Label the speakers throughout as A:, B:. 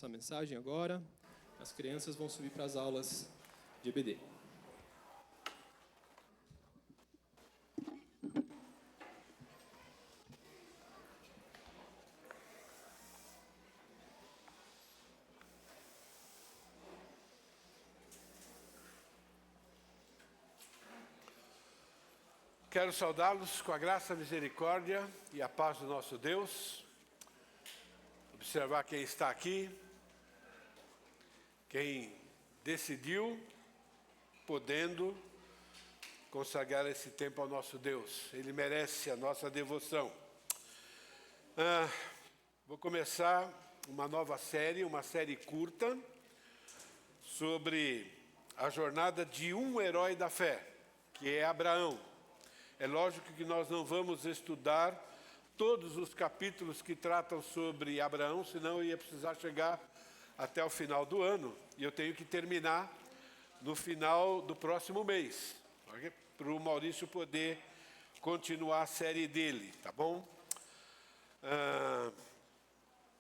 A: Essa mensagem agora, as crianças vão subir para as aulas de EBD.
B: Quero saudá-los com a graça, a misericórdia e a paz do nosso Deus. Observar quem está aqui, quem decidiu, podendo consagrar esse tempo ao nosso Deus. Ele merece a nossa devoção. Vou começar uma nova série, uma série curta, sobre a jornada de um herói da fé, que é Abraão. É lógico que nós não vamos estudar todos os capítulos que tratam sobre Abraão, senão eu ia precisar chegar até o final do ano, e eu tenho que terminar no final do próximo mês, para o Maurício poder continuar a série dele, tá bom?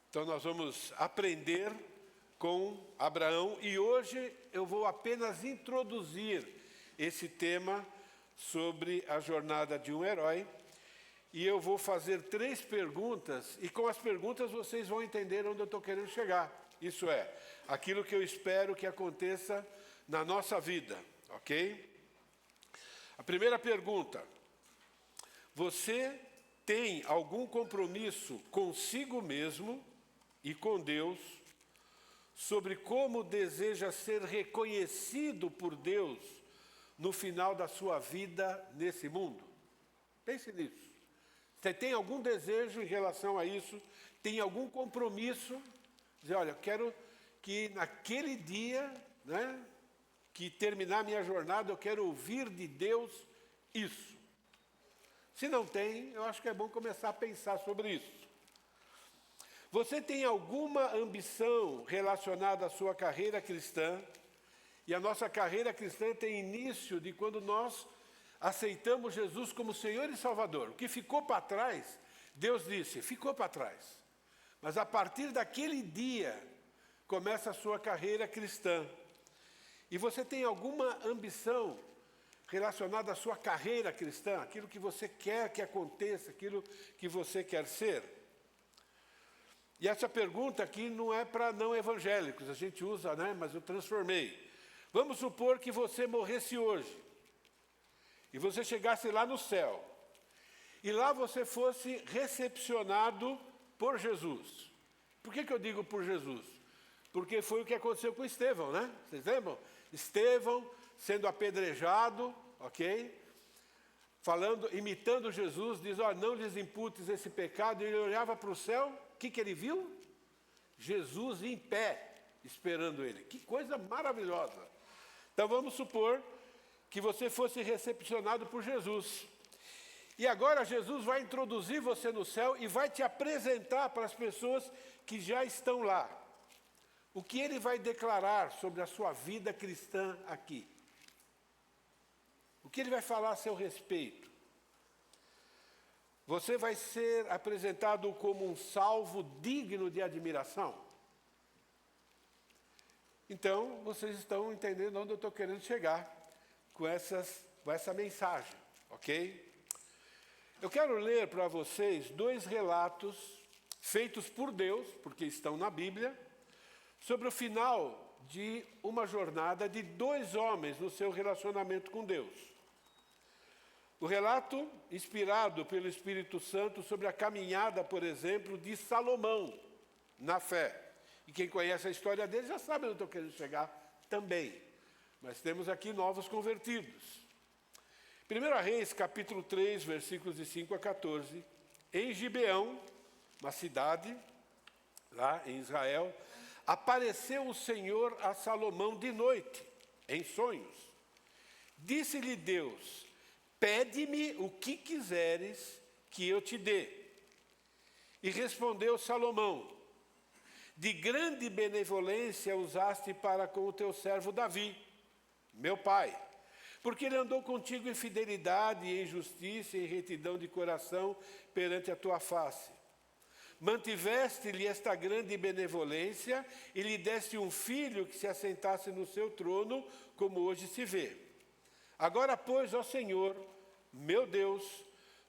B: Então nós vamos aprender com Abraão, e hoje eu vou apenas introduzir esse tema sobre a jornada de um herói, e eu vou fazer 3 perguntas, e com as perguntas vocês vão entender onde eu estou querendo chegar. Isso é, aquilo que eu espero que aconteça na nossa vida, ok? A primeira pergunta: você tem algum compromisso consigo mesmo e com Deus sobre como deseja ser reconhecido por Deus no final da sua vida nesse mundo? Pense nisso. Você tem algum desejo em relação a isso? Tem algum compromisso? Dizer, olha, eu quero que naquele dia, que terminar minha jornada, eu quero ouvir de Deus isso. Se não tem, eu acho que é bom começar a pensar sobre isso. Você tem alguma ambição relacionada à sua carreira cristã? E a nossa carreira cristã tem início de quando nós aceitamos Jesus como Senhor e Salvador. O que ficou para trás, Deus disse, ficou para trás. Mas a partir daquele dia, começa a sua carreira cristã. E você tem alguma ambição relacionada à sua carreira cristã? Aquilo que você quer que aconteça, aquilo que você quer ser? E essa pergunta aqui não é para não evangélicos, a gente usa, mas eu transformei. Vamos supor que você morresse hoje, e você chegasse lá no céu, e lá você fosse recepcionado por Jesus. Por que eu digo por Jesus? Porque foi o que aconteceu com Estevão, Vocês lembram? Estevão sendo apedrejado, ok? Imitando Jesus, diz, não lhes imputes esse pecado, e ele olhava para o céu, o que ele viu? Jesus em pé, esperando ele. Que coisa maravilhosa! Então vamos supor que você fosse recepcionado por Jesus. E agora Jesus vai introduzir você no céu e vai te apresentar para as pessoas que já estão lá. O que ele vai declarar sobre a sua vida cristã aqui? O que ele vai falar a seu respeito? Você vai ser apresentado como um salvo digno de admiração? Então, vocês estão entendendo onde eu estou querendo chegar com essa mensagem, ok? Eu quero ler para vocês 2 relatos feitos por Deus, porque estão na Bíblia, sobre o final de uma jornada de 2 homens no seu relacionamento com Deus. O relato inspirado pelo Espírito Santo sobre a caminhada, por exemplo, de Salomão na fé. E quem conhece a história dele já sabe onde eu estou querendo chegar também. Mas temos aqui novos convertidos. 1 Reis, capítulo 3, versículos de 5 a 14. Em Gibeão, uma cidade, lá em Israel, apareceu o Senhor a Salomão de noite, em sonhos. Disse-lhe Deus, pede-me o que quiseres que eu te dê. E respondeu Salomão, de grande benevolência usaste para com o teu servo Davi, meu pai, porque ele andou contigo em fidelidade, em justiça e em retidão de coração perante a tua face. mantiveste-lhe esta grande benevolência e lhe deste um filho que se assentasse no seu trono, como hoje se vê. Agora, pois, ó Senhor, meu Deus,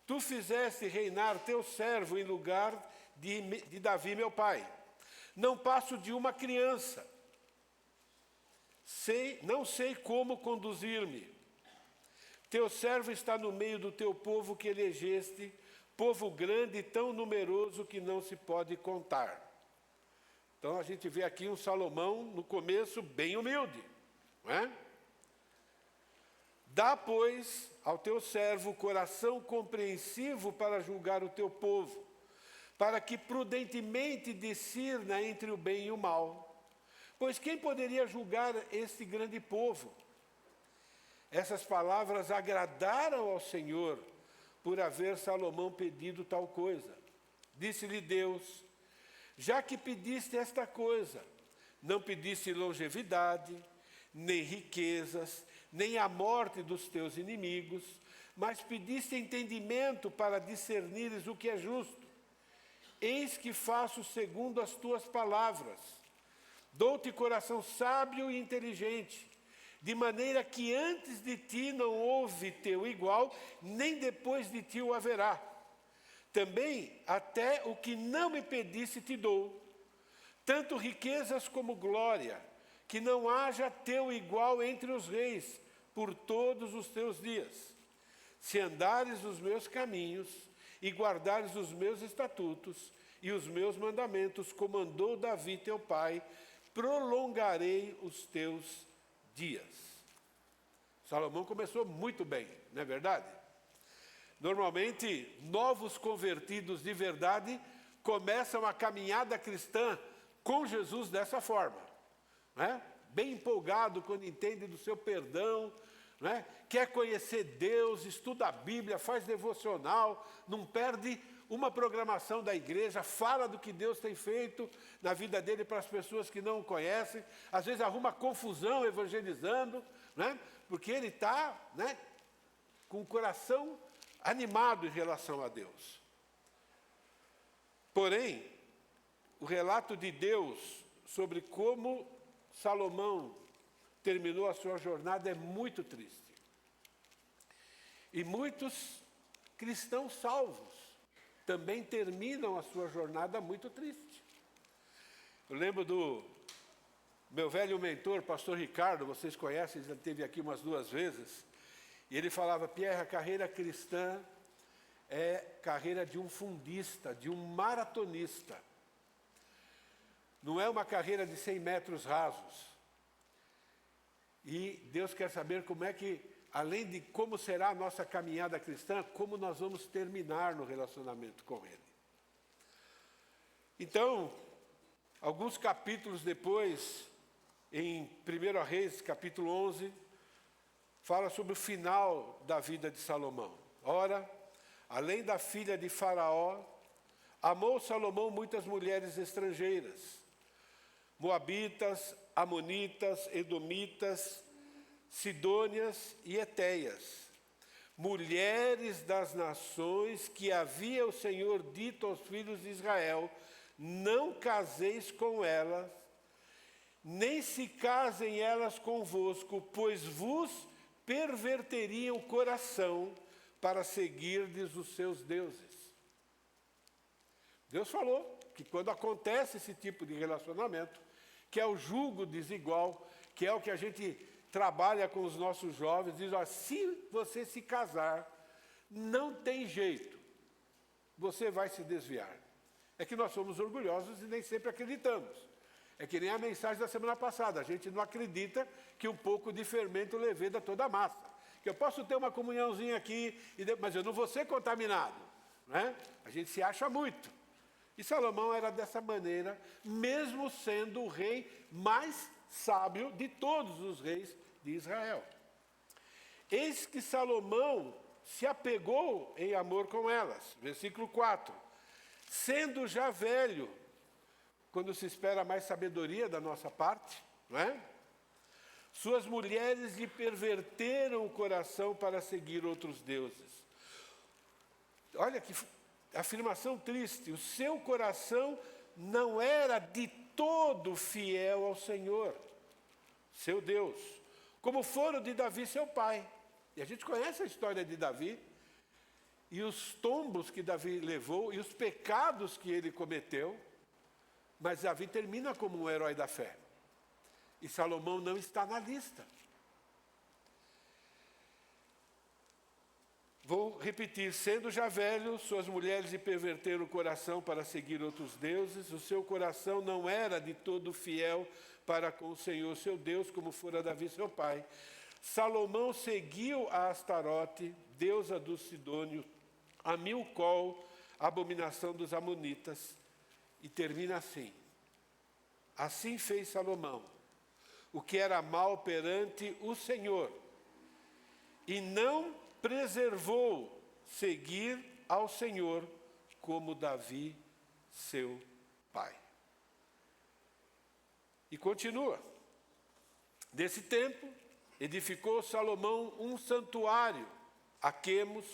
B: tu fizeste reinar teu servo em lugar de Davi, meu pai. Não passo de uma criança. Não sei como conduzir-me. Teu servo está no meio do teu povo que elegeste, povo grande e tão numeroso que não se pode contar. Então a gente vê aqui um Salomão, no começo, bem humilde, não é? Dá, pois, ao teu servo coração compreensivo para julgar o teu povo, para que prudentemente discirna entre o bem e o mal. Pois quem poderia julgar este grande povo? Essas palavras agradaram ao Senhor, por haver Salomão pedido tal coisa. Disse-lhe Deus: já que pediste esta coisa, não pediste longevidade, nem riquezas, nem a morte dos teus inimigos, mas pediste entendimento para discernires o que é justo. Eis que faço segundo as tuas palavras. Dou-te coração sábio e inteligente, de maneira que antes de ti não houve teu igual, nem depois de ti o haverá. Também até o que não me pedisse te dou, tanto riquezas como glória, que não haja teu igual entre os reis, por todos os teus dias. Se andares nos meus caminhos e guardares os meus estatutos e os meus mandamentos, como mandou Davi teu pai, prolongarei os teus dias. Salomão começou muito bem, não é verdade? Normalmente, novos convertidos de verdade começam a caminhada cristã com Jesus dessa forma, né? Bem empolgado quando entende do seu perdão, né? Quer conhecer Deus, estuda a Bíblia, faz devocional, não perde uma programação da igreja, fala do que Deus tem feito na vida dele para as pessoas que não o conhecem, às vezes arruma confusão evangelizando, né? Porque ele está, né, com o coração animado em relação a Deus. Porém, o relato de Deus sobre como Salomão terminou a sua jornada é muito triste. E muitos cristãos salvos também terminam a sua jornada muito triste. Eu lembro do meu velho mentor, pastor Ricardo, vocês conhecem, ele esteve aqui umas 2 vezes, e ele falava: Pierre, a carreira cristã é carreira de um fundista, de um maratonista. Não é uma carreira de 100 metros rasos. E Deus quer saber como é que, além de como será a nossa caminhada cristã, como nós vamos terminar no relacionamento com Ele. Então, alguns capítulos depois, em 1 Reis, capítulo 11, fala sobre o final da vida de Salomão. Ora, além da filha de Faraó, amou Salomão muitas mulheres estrangeiras, moabitas, amonitas, edomitas, sidônias e etéias, mulheres das nações que havia o Senhor dito aos filhos de Israel: não caseis com elas, nem se casem elas convosco, pois vos perverteriam o coração para seguirdes os seus deuses. Deus falou que quando acontece esse tipo de relacionamento, que é o jugo desigual, que é o que a gente trabalha com os nossos jovens, diz: ó, se você se casar, não tem jeito, você vai se desviar. É que nós somos orgulhosos e nem sempre acreditamos. É que nem a mensagem da semana passada, a gente não acredita que um pouco de fermento leveda toda a massa. Que eu posso ter uma comunhãozinha aqui, mas eu não vou ser contaminado, né? A gente se acha muito. E Salomão era dessa maneira, mesmo sendo o rei mais sábio de todos os reis de Israel. Eis que Salomão se apegou em amor com elas. Versículo 4. Sendo já velho, quando se espera mais sabedoria da nossa parte, não é? Suas mulheres lhe perverteram o coração para seguir outros deuses. Olha que afirmação triste, o seu coração não era de todo fiel ao Senhor, seu Deus, como fora o de Davi, seu pai. E a gente conhece a história de Davi, e os tombos que Davi levou, e os pecados que ele cometeu, mas Davi termina como um herói da fé. E Salomão não está na lista. Vou repetir, sendo já velho, suas mulheres lhe perverteram o coração para seguir outros deuses, o seu coração não era de todo fiel para com o Senhor seu Deus, como fora Davi seu pai. Salomão seguiu a Astarote, deusa dos Sidônios, a Milcol, abominação dos amonitas, e termina assim. Assim fez Salomão, o que era mal perante o Senhor, e não preservou seguir ao Senhor como Davi, seu pai. E continua. Nesse tempo, edificou Salomão um santuário a Quemos,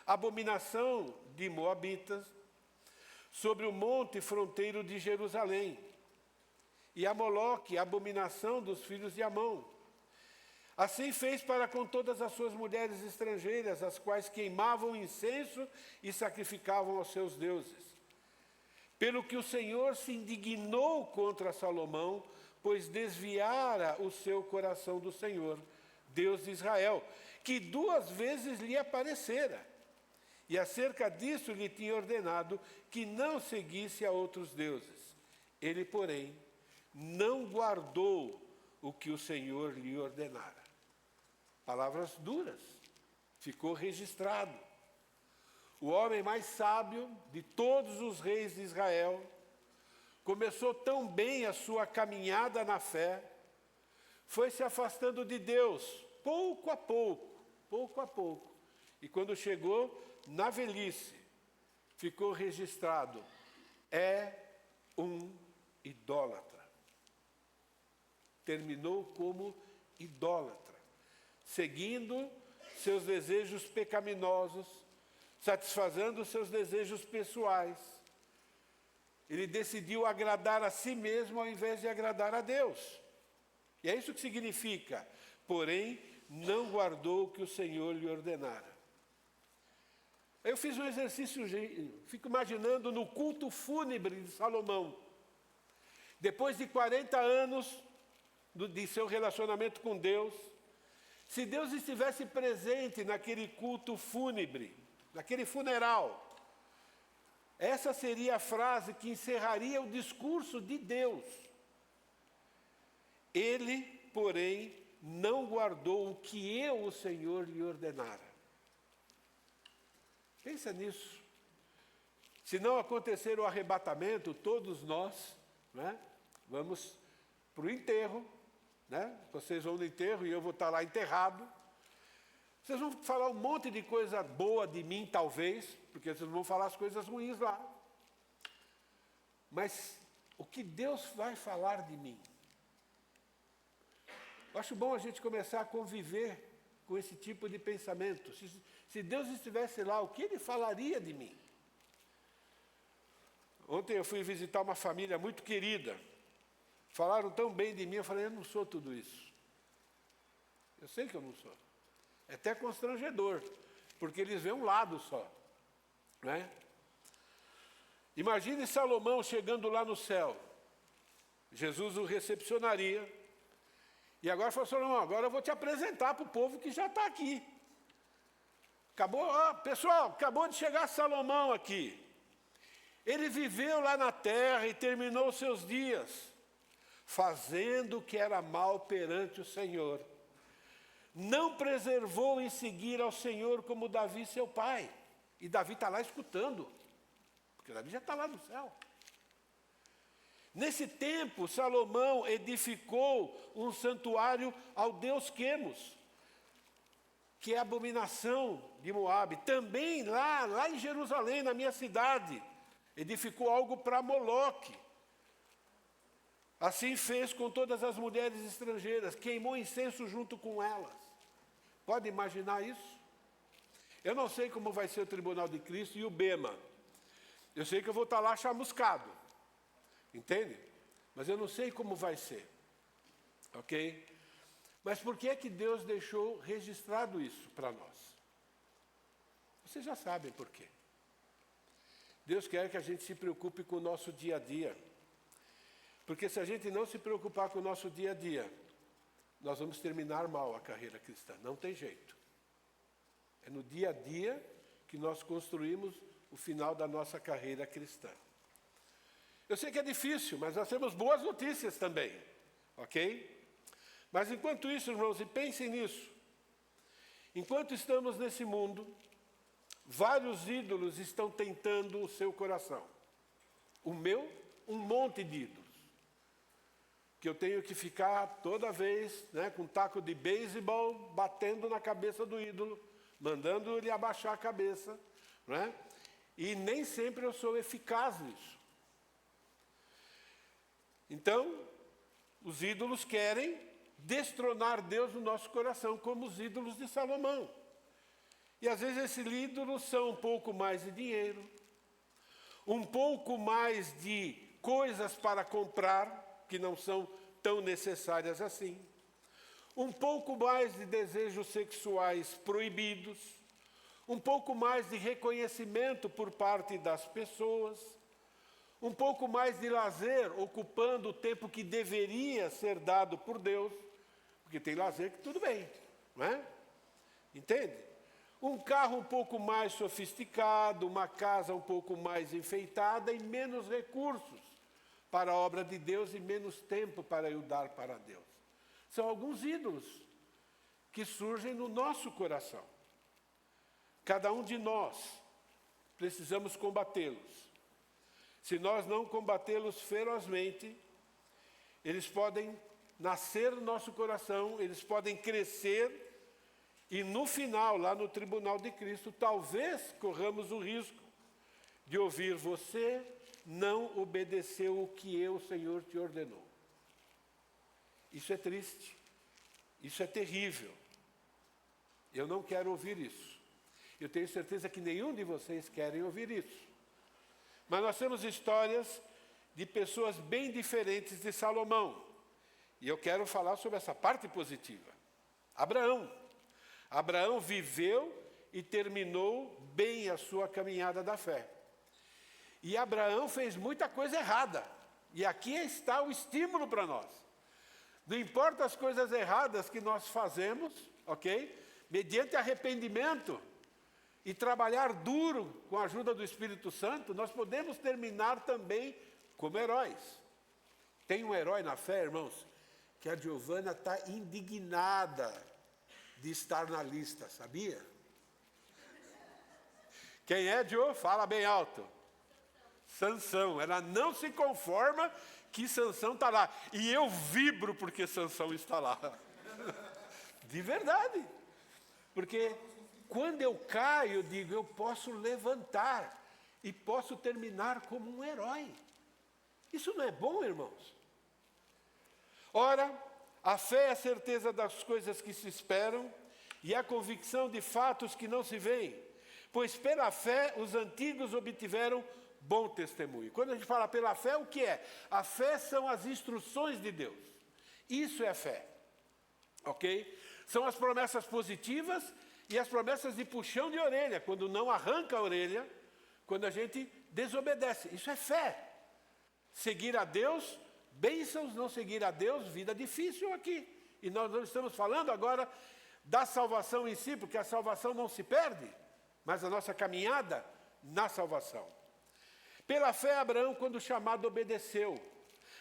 B: abominação de Moabitas, sobre o monte fronteiro de Jerusalém, e a Moloque, abominação dos filhos de Amon. Assim fez para com todas as suas mulheres estrangeiras, as quais queimavam incenso e sacrificavam aos seus deuses. Pelo que o Senhor se indignou contra Salomão, pois desviara o seu coração do Senhor, Deus de Israel, que 2 vezes lhe aparecera. E acerca disso lhe tinha ordenado que não seguisse a outros deuses. Ele, porém, não guardou o que o Senhor lhe ordenara. Palavras duras, ficou registrado. O homem mais sábio de todos os reis de Israel começou tão bem a sua caminhada na fé, foi se afastando de Deus, pouco a pouco. E quando chegou na velhice, ficou registrado, é um idólatra. Terminou como idólatra, seguindo seus desejos pecaminosos, satisfazendo seus desejos pessoais. Ele decidiu agradar a si mesmo ao invés de agradar a Deus. E é isso que significa, porém, não guardou o que o Senhor lhe ordenara. Eu fiz um exercício, fico imaginando no culto fúnebre de Salomão. Depois de 40 anos de seu relacionamento com Deus, se Deus estivesse presente naquele culto fúnebre, naquele funeral, essa seria a frase que encerraria o discurso de Deus. Ele, porém, não guardou o que eu, o Senhor, lhe ordenara. Pensa nisso. Se não acontecer o arrebatamento, todos nós, né, vamos para o enterro, né? Vocês vão no enterro e eu vou estar lá enterrado. Vocês vão falar um monte de coisa boa de mim, talvez, porque vocês vão falar as coisas ruins lá. Mas o que Deus vai falar de mim? Eu acho bom a gente começar a conviver com esse tipo de pensamento. Se Deus estivesse lá, o que Ele falaria de mim? Ontem eu fui visitar uma família muito querida. Falaram tão bem de mim, eu falei, eu não sou tudo isso. Eu sei que eu não sou. É até constrangedor, porque eles veem um lado só, né? Imagine Salomão chegando lá no céu. Jesus o recepcionaria. E agora falou, Salomão, agora eu vou te apresentar para o povo que já está aqui. Pessoal, acabou de chegar Salomão aqui. Ele viveu lá na terra e terminou os seus dias fazendo o que era mal perante o Senhor. Não preservou em seguir ao Senhor como Davi, seu pai. E Davi está lá escutando, porque Davi já está lá no céu. Nesse tempo, Salomão edificou um santuário ao deus Quemos, que é a abominação de Moabe. Também lá em Jerusalém, na minha cidade, edificou algo para Moloque. Assim fez com todas as mulheres estrangeiras, queimou incenso junto com elas. Pode imaginar isso? Eu não sei como vai ser o Tribunal de Cristo e o Bema, Eu sei que eu vou estar lá chamuscado. Entende? Mas eu não sei como vai ser. Ok? Mas por que é que Deus deixou registrado isso para nós? Vocês já sabem por quê. Deus quer que a gente se preocupe com o nosso dia a dia. Porque se a gente não se preocupar com o nosso dia a dia, nós vamos terminar mal a carreira cristã. Não tem jeito. É no dia a dia que nós construímos o final da nossa carreira cristã. Eu sei que é difícil, mas nós temos boas notícias também. Ok? Mas enquanto isso, irmãos, e pensem nisso. Enquanto estamos nesse mundo, vários ídolos estão tentando o seu coração. O meu, um monte de ídolos. Que eu tenho que ficar toda vez, né, com um taco de beisebol, batendo na cabeça do ídolo, mandando ele abaixar a cabeça. Né? E nem sempre eu sou eficaz nisso. Então, os ídolos querem destronar Deus no nosso coração, como os ídolos de Salomão. E às vezes esses ídolos são um pouco mais de dinheiro, um pouco mais de coisas para comprar, que não são tão necessárias assim, um pouco mais de desejos sexuais proibidos, um pouco mais de reconhecimento por parte das pessoas, um pouco mais de lazer, ocupando o tempo que deveria ser dado por Deus, porque tem lazer que tudo bem, não é? Entende? Um carro um pouco mais sofisticado, uma casa um pouco mais enfeitada e menos recursos para a obra de Deus e menos tempo para eu dar para Deus. São alguns ídolos que surgem no nosso coração. Cada um de nós precisamos combatê-los. Se nós não combatê-los ferozmente, eles podem nascer no nosso coração, eles podem crescer e no final, lá no tribunal de Cristo, talvez corramos o risco de ouvir: você não obedeceu o que o Senhor te ordenou. Isso é triste, isso é terrível. Eu não quero ouvir isso. Eu tenho certeza que nenhum de vocês querem ouvir isso. Mas nós temos histórias de pessoas bem diferentes de Salomão. E eu quero falar sobre essa parte positiva. Abraão. Abraão viveu e terminou bem a sua caminhada da fé. E Abraão fez muita coisa errada. E aqui está o estímulo para nós. Não importa as coisas erradas que nós fazemos, ok? Mediante arrependimento e trabalhar duro com a ajuda do Espírito Santo, nós podemos terminar também como heróis. Tem um herói na fé, irmãos, que a Giovana está indignada de estar na lista, sabia? Quem é, Gio? Fala bem alto. Sansão. Ela não se conforma que Sansão está lá. E eu vibro porque Sansão está lá. De verdade. Porque quando eu caio, eu digo: eu posso levantar e posso terminar como um herói. Isso não é bom, irmãos? Ora, a fé é a certeza das coisas que se esperam e a convicção de fatos que não se veem. Pois pela fé os antigos obtiveram bom testemunho. Quando a gente fala pela fé, o que é? A fé são as instruções de Deus. Isso é fé. Ok? São as promessas positivas e as promessas de puxão de orelha, quando não arranca a orelha, quando a gente desobedece. Isso é fé. Seguir a Deus, bênçãos; não seguir a Deus, vida difícil aqui. E nós não estamos falando agora da salvação em si, porque a salvação não se perde, mas a nossa caminhada na salvação. Pela fé, Abraão, quando chamado, obedeceu,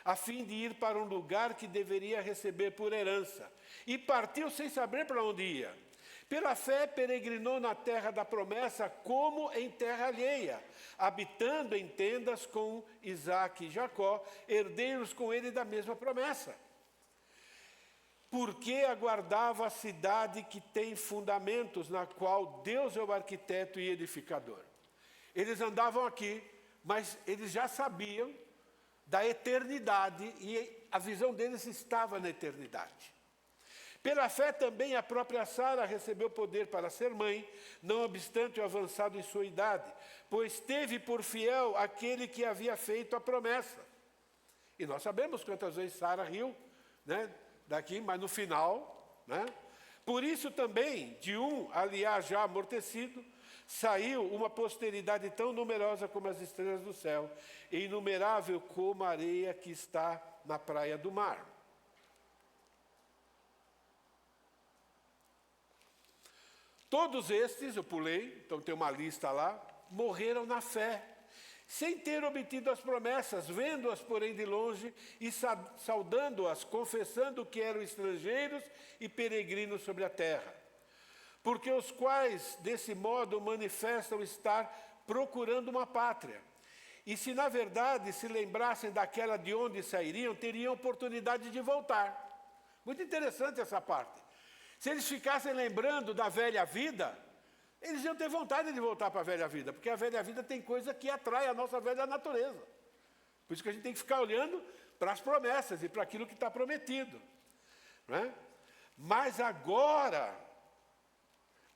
B: a fim de ir para um lugar que deveria receber por herança, e partiu sem saber para onde ia. Pela fé, peregrinou na terra da promessa, como em terra alheia, habitando em tendas com Isaque e Jacó, herdeiros com ele da mesma promessa. Porque aguardava a cidade que tem fundamentos, na qual Deus é o arquiteto e edificador. Eles andavam aqui, mas eles já sabiam da eternidade e a visão deles estava na eternidade. Pela fé também a própria Sara recebeu poder para ser mãe, não obstante o avançado em sua idade, pois teve por fiel aquele que havia feito a promessa. E nós sabemos quantas vezes Sara riu, né, daqui, mas no final, né? Por isso também, de um aliás já amortecido, saiu uma posteridade tão numerosa como as estrelas do céu, e inumerável como a areia que está na praia do mar. Todos estes, eu pulei, então tem uma lista lá, morreram na fé, sem ter obtido as promessas, vendo-as, porém, de longe, e saudando-as, confessando que eram estrangeiros e peregrinos sobre a terra. Porque os quais, desse modo, manifestam estar procurando uma pátria. E se, na verdade, se lembrassem daquela de onde sairiam, teriam oportunidade de voltar. Muito interessante essa parte. Se eles ficassem lembrando da velha vida, eles iam ter vontade de voltar para a velha vida, porque a velha vida tem coisa que atrai a nossa velha natureza. Por isso que a gente tem que ficar olhando para as promessas e para aquilo que está prometido. Não é? Mas agora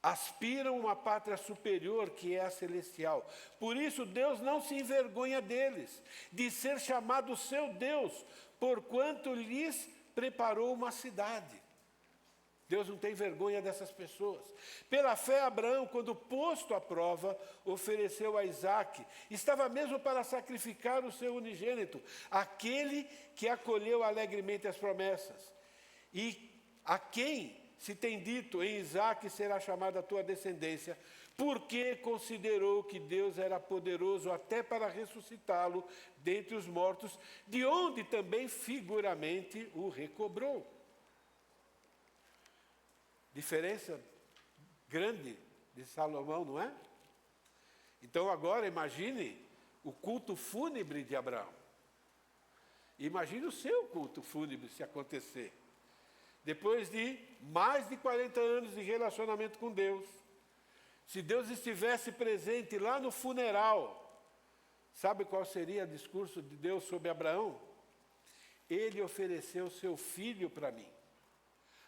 B: aspiram uma pátria superior, que é a celestial. Por isso Deus não se envergonha deles, de ser chamado seu Deus, porquanto lhes preparou uma cidade. Deus não tem vergonha dessas pessoas. Pela fé, Abraão, quando posto à prova, ofereceu a Isaque. Estava mesmo para sacrificar o seu unigênito, aquele que acolheu alegremente as promessas. E a quem se tem dito, em Isaque será chamada a tua descendência, porque considerou que Deus era poderoso até para ressuscitá-lo dentre os mortos, de onde também figuramente o recobrou. Diferença grande de Salomão, não é? Então agora imagine o culto fúnebre de Abraão. Imagine o seu culto fúnebre se acontecer. Depois de mais de 40 anos de relacionamento com Deus, se Deus estivesse presente lá no funeral, sabe qual seria o discurso de Deus sobre Abraão? Ele ofereceu seu filho para mim,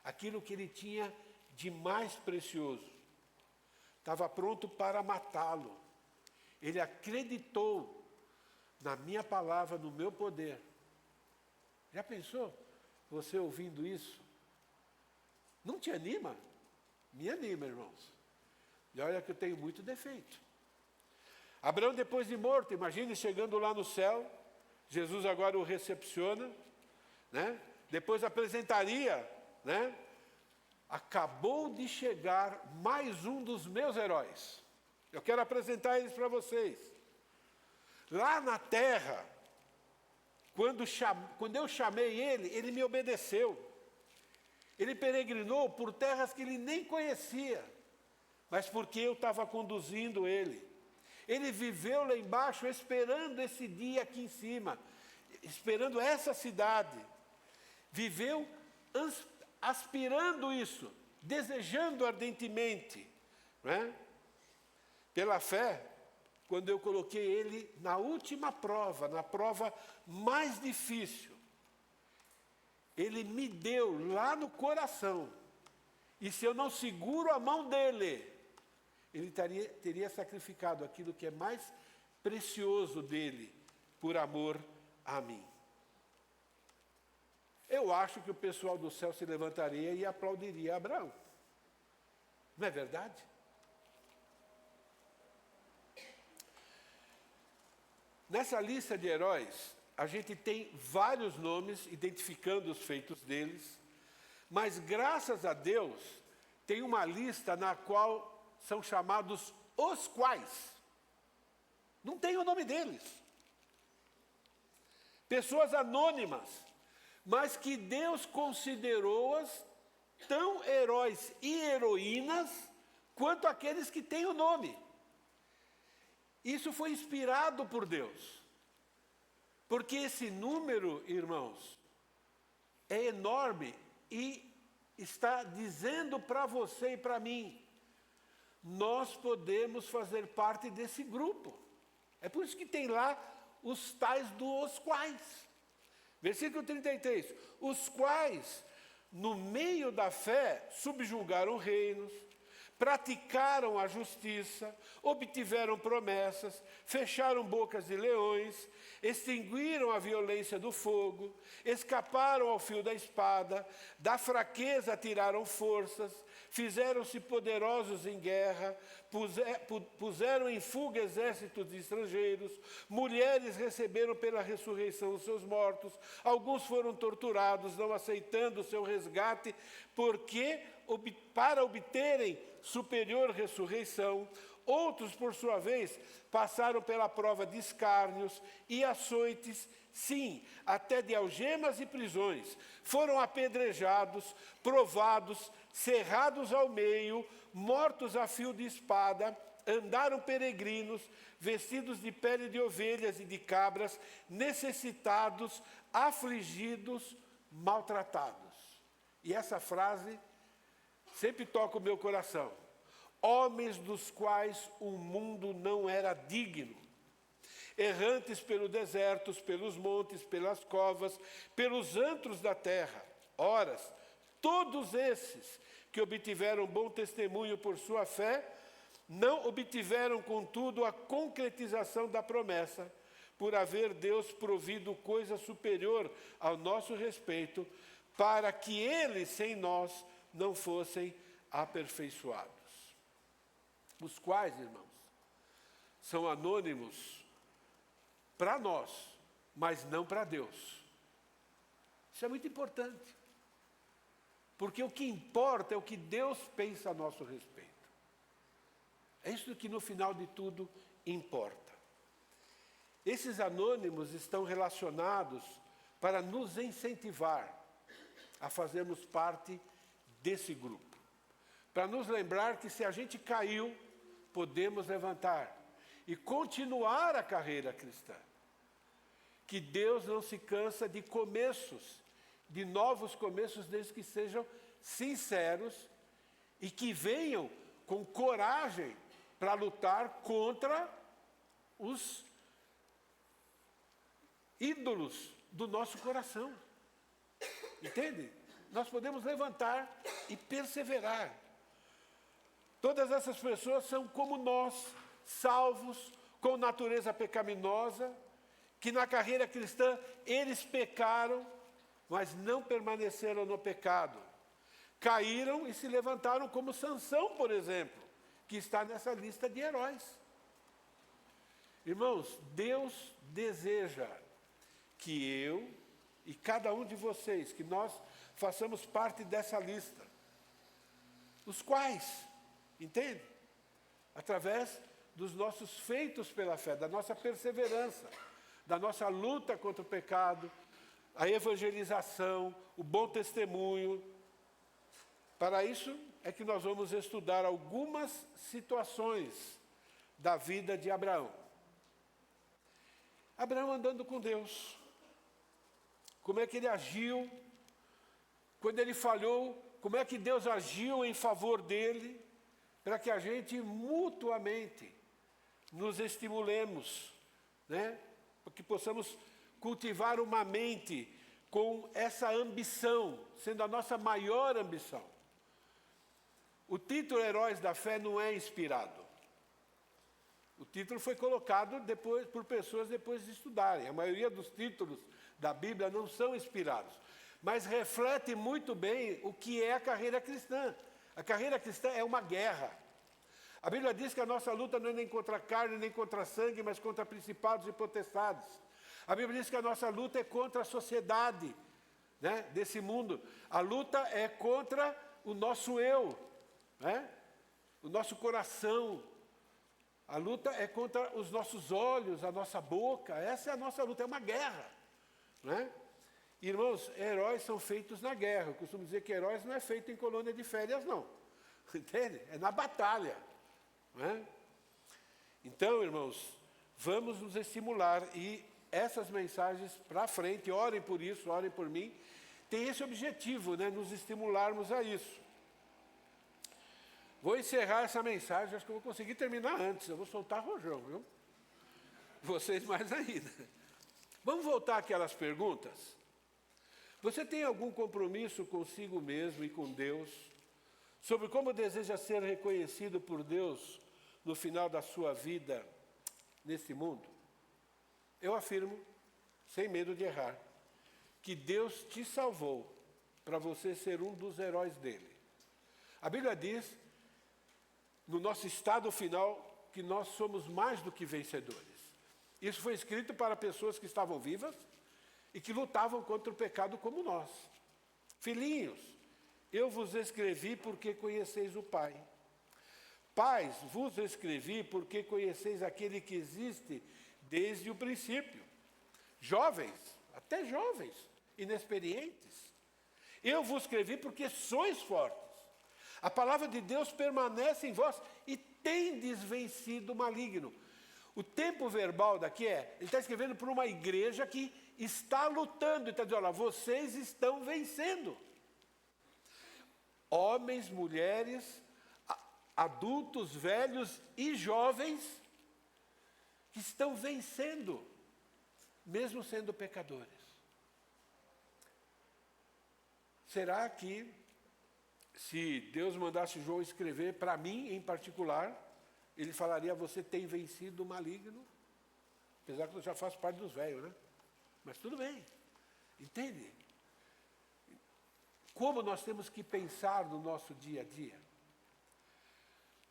B: aquilo que ele tinha de mais precioso. Estava pronto para matá-lo. Ele acreditou na minha palavra, no meu poder. Já pensou? Você ouvindo isso? Não te anima? Me anima, irmãos. E olha que eu tenho muito defeito. Abraão, depois de morto, imagine chegando lá no céu, Jesus agora o recepciona, né? Depois apresentaria, né? Acabou de chegar mais um dos meus heróis. Eu quero apresentar eles para vocês. Lá na terra, quando eu chamei ele, ele me obedeceu. Ele peregrinou por terras que ele nem conhecia, mas porque eu estava conduzindo ele. Ele viveu lá embaixo esperando esse dia aqui em cima, esperando essa cidade. Viveu aspirando isso, desejando ardentemente, não é? Pela fé, quando eu coloquei ele na última prova, na prova mais difícil, ele me deu lá no coração, e se eu não seguro a mão dele, ele teria sacrificado aquilo que é mais precioso dele, por amor a mim. Eu acho que o pessoal do céu se levantaria e aplaudiria Abraão. Não é verdade? Nessa lista de heróis, a gente tem vários nomes identificando os feitos deles, mas graças a Deus tem uma lista na qual são chamados os quais. Não tem o nome deles. Pessoas anônimas, mas que Deus considerou-as tão heróis e heroínas quanto aqueles que têm o nome. Isso foi inspirado por Deus. Porque esse número, irmãos, é enorme e está dizendo para você e para mim, nós podemos fazer parte desse grupo. É por isso que tem lá os tais dos quais. Versículo 33, os quais no meio da fé, subjugaram reinos, praticaram a justiça, obtiveram promessas, fecharam bocas de leões, extinguiram a violência do fogo, escaparam ao fio da espada, da fraqueza tiraram forças, fizeram-se poderosos em guerra, puseram em fuga exércitos de estrangeiros, mulheres receberam pela ressurreição os seus mortos, alguns foram torturados, não aceitando o seu resgate, porque para obterem superior ressurreição, outros, por sua vez, passaram pela prova de escárnios e açoites, sim, até de algemas e prisões. Foram apedrejados, provados, cerrados ao meio, mortos a fio de espada, andaram peregrinos, vestidos de pele de ovelhas e de cabras, necessitados, afligidos, maltratados. E essa frase sempre toca o meu coração. Homens dos quais o mundo não era digno, errantes pelo deserto, pelos montes, pelas covas, pelos antros da terra. Ora, todos esses que obtiveram bom testemunho por sua fé, não obtiveram, contudo, a concretização da promessa, por haver Deus provido coisa superior ao nosso respeito, para que eles, sem nós, não fossem aperfeiçoados. Os quais, irmãos, são anônimos para nós, mas não para Deus. Isso é muito importante. Porque o que importa é o que Deus pensa a nosso respeito. É isso que no final de tudo importa. Esses anônimos estão relacionados para nos incentivar a fazermos parte desse grupo. Para nos lembrar que se a gente caiu, podemos levantar e continuar a carreira cristã. Que Deus não se cansa de começos, de novos começos, desde que sejam sinceros e que venham com coragem para lutar contra os ídolos do nosso coração. Entende? Nós podemos levantar e perseverar. Todas essas pessoas são como nós, salvos, com natureza pecaminosa, que na carreira cristã eles pecaram, mas não permaneceram no pecado. Caíram e se levantaram, como Sansão, por exemplo, que está nessa lista de heróis. Irmãos, Deus deseja que eu e cada um de vocês, que nós façamos parte dessa lista. Os quais, entende? Através dos nossos feitos pela fé, da nossa perseverança, da nossa luta contra o pecado, a evangelização, o bom testemunho. Para isso é que nós vamos estudar algumas situações da vida de Abraão. Abraão andando com Deus. Como é que ele agiu? Quando ele falhou, como é que Deus agiu em favor dele? Para que a gente mutuamente nos estimulemos, né? Para que possamos cultivar uma mente com essa ambição, sendo a nossa maior ambição. O título Heróis da Fé não é inspirado. O título foi colocado por pessoas depois de estudarem. A maioria dos títulos da Bíblia não são inspirados, mas reflete muito bem o que é a carreira cristã. A carreira cristã é uma guerra. A Bíblia diz que a nossa luta não é nem contra a carne, nem contra a sangue, mas contra principados e potestades. A Bíblia diz que a nossa luta é contra a sociedade, né, desse mundo. A luta é contra o nosso eu, né, o nosso coração. A luta é contra os nossos olhos, a nossa boca. Essa é a nossa luta, é uma guerra, né? Irmãos, heróis são feitos na guerra. Eu costumo dizer que heróis não é feito em colônia de férias, não. Entende? É na batalha, né? Então, irmãos, vamos nos estimular e essas mensagens para frente, orem por isso, orem por mim, tem esse objetivo, né? Nos estimularmos a isso. Vou encerrar essa mensagem, acho que eu vou conseguir terminar antes, eu vou soltar rojão, viu? Vocês mais ainda. Vamos voltar àquelas perguntas? Você tem algum compromisso consigo mesmo e com Deus sobre como deseja ser reconhecido por Deus no final da sua vida nesse mundo? Eu afirmo, sem medo de errar, que Deus te salvou para você ser um dos heróis dele. A Bíblia diz, no nosso estado final, que nós somos mais do que vencedores. Isso foi escrito para pessoas que estavam vivas e que lutavam contra o pecado como nós. Filhinhos, eu vos escrevi porque conheceis o Pai. Pais, vos escrevi porque conheceis aquele que existe desde o princípio. Jovens, até jovens, inexperientes, eu vos escrevi porque sois fortes. A palavra de Deus permanece em vós e tendes vencido o maligno. O tempo verbal daqui ele está escrevendo para uma igreja que está lutando. Ele está dizendo, olha, vocês estão vencendo. Homens, mulheres, adultos, velhos e jovens que estão vencendo, mesmo sendo pecadores. Será que, se Deus mandasse João escrever, para mim em particular, ele falaria, você tem vencido o maligno? Apesar que eu já faço parte dos velhos, né? Mas tudo bem, entende? Como nós temos que pensar no nosso dia a dia?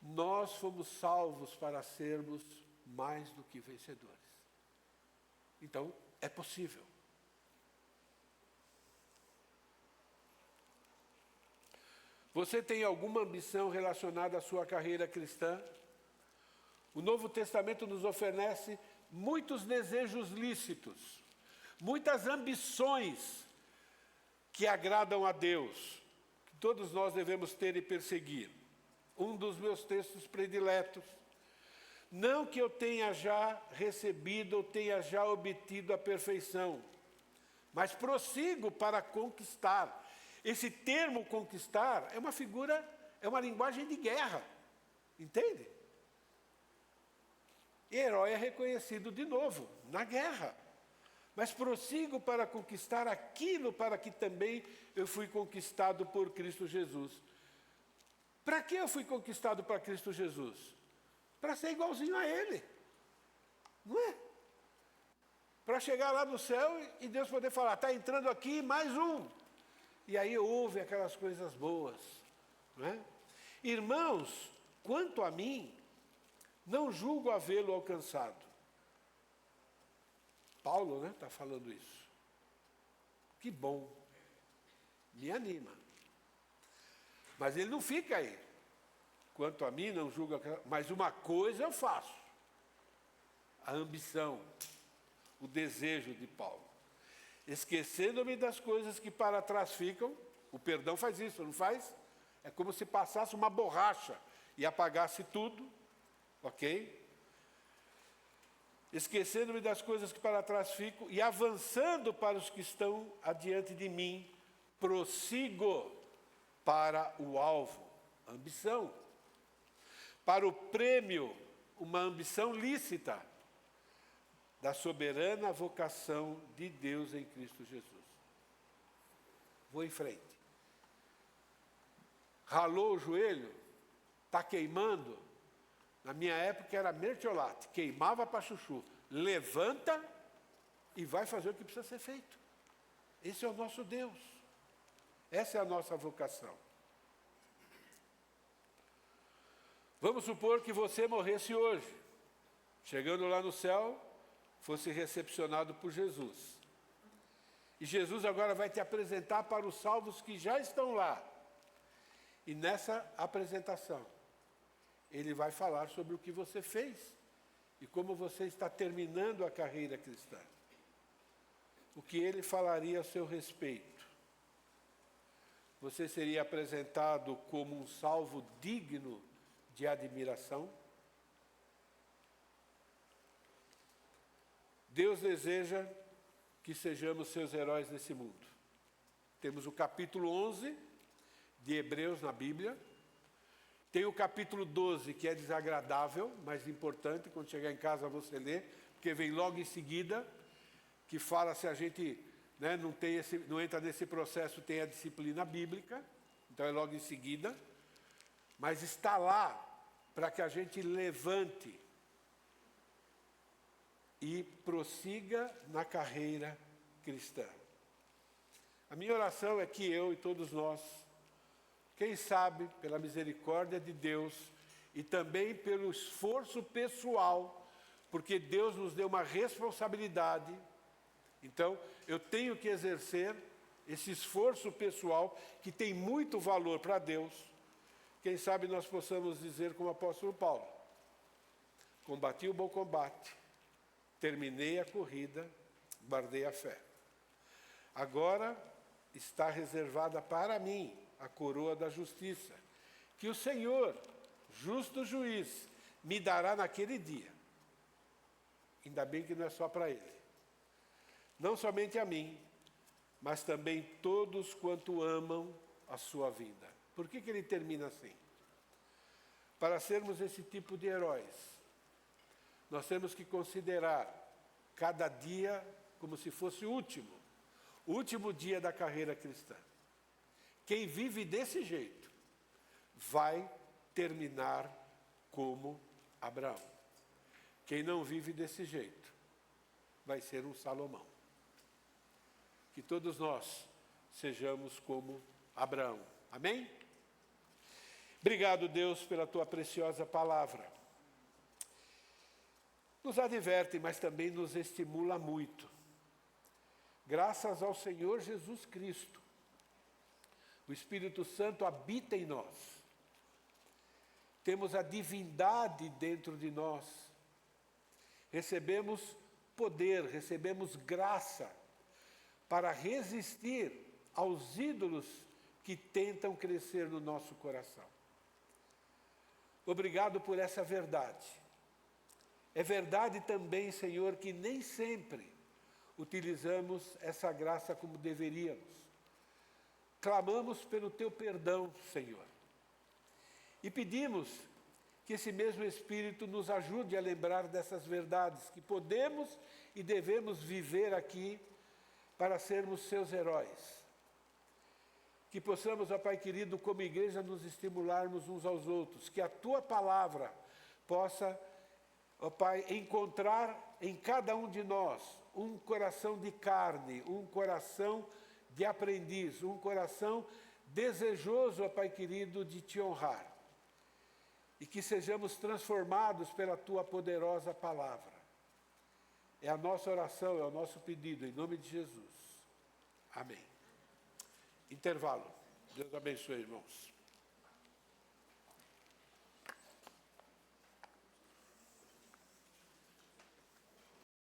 B: Nós fomos salvos para sermos mais do que vencedores. Então, é possível. Você tem alguma ambição relacionada à sua carreira cristã? O Novo Testamento nos oferece muitos desejos lícitos, muitas ambições que agradam a Deus, que todos nós devemos ter e perseguir. Um dos meus textos prediletos. Não que eu tenha já recebido ou tenha já obtido a perfeição, mas prossigo para conquistar. Esse termo conquistar é uma figura, é uma linguagem de guerra, entende? Herói é reconhecido de novo, na guerra. Mas prossigo para conquistar aquilo para que também eu fui conquistado por Cristo Jesus. Para que eu fui conquistado para Cristo Jesus? Para ser igualzinho a Ele, não é? Para chegar lá no céu e Deus poder falar, está entrando aqui mais um. E aí ouve aquelas coisas boas, não é? Irmãos, quanto a mim, não julgo havê-lo alcançado. Paulo, né, está falando isso. Que bom, me anima. Mas ele não fica aí. Quanto a mim, não julgo, mas uma coisa eu faço. A ambição, o desejo de Paulo. Esquecendo-me das coisas que para trás ficam, o perdão faz isso, não faz? É como se passasse uma borracha e apagasse tudo, ok? Esquecendo-me das coisas que para trás ficam e avançando para os que estão adiante de mim, prossigo para o alvo, ambição. Para o prêmio, uma ambição lícita da soberana vocação de Deus em Cristo Jesus. Vou em frente. Ralou o joelho? Está queimando? Na minha época era mertiolate, queimava para chuchu. Levanta e vai fazer o que precisa ser feito. Esse é o nosso Deus. Essa é a nossa vocação. Vamos supor que você morresse hoje. Chegando lá no céu, fosse recepcionado por Jesus. E Jesus agora vai te apresentar para os salvos que já estão lá. E nessa apresentação, ele vai falar sobre o que você fez e como você está terminando a carreira cristã. O que ele falaria a seu respeito? Você seria apresentado como um salvo digno de admiração? Deus deseja que sejamos seus heróis nesse mundo. Temos o capítulo 11 de Hebreus na Bíblia. Tem o capítulo 12, que é desagradável, mas importante, quando chegar em casa você lê, porque vem logo em seguida, que fala se a gente né, não entra nesse processo, tem a disciplina bíblica, então é logo em seguida, mas está lá para que a gente levante e prossiga na carreira cristã. A minha oração é que eu e todos nós, quem sabe, pela misericórdia de Deus e também pelo esforço pessoal, porque Deus nos deu uma responsabilidade, então eu tenho que exercer esse esforço pessoal que tem muito valor para Deus. Quem sabe nós possamos dizer como o apóstolo Paulo: combati o bom combate, terminei a corrida, guardei a fé. Agora está reservada para mim a coroa da justiça, que o Senhor, justo juiz, me dará naquele dia. Ainda bem que não é só para ele. Não somente a mim, mas também todos quanto amam a sua vida. Por que ele termina assim? Para sermos esse tipo de heróis, nós temos que considerar cada dia como se fosse o último dia da carreira cristã. Quem vive desse jeito vai terminar como Abraão. Quem não vive desse jeito vai ser um Salomão. Que todos nós sejamos como Abraão. Amém? Obrigado, Deus, pela tua preciosa palavra. Nos adverte, mas também nos estimula muito. Graças ao Senhor Jesus Cristo, o Espírito Santo habita em nós. Temos a divindade dentro de nós. Recebemos poder, recebemos graça para resistir aos ídolos que tentam crescer no nosso coração. Obrigado por essa verdade. É verdade também, Senhor, que nem sempre utilizamos essa graça como deveríamos. Clamamos pelo teu perdão, Senhor. E pedimos que esse mesmo Espírito nos ajude a lembrar dessas verdades, que podemos e devemos viver aqui para sermos seus heróis. Que possamos, ó Pai querido, como igreja, nos estimularmos uns aos outros, que a tua palavra possa, ó Pai, encontrar em cada um de nós um coração de carne, um coração de aprendiz, um coração desejoso, ó Pai querido, de te honrar. E que sejamos transformados pela tua poderosa palavra. É a nossa oração, é o nosso pedido, em nome de Jesus. Amém. Intervalo. Deus abençoe, irmãos.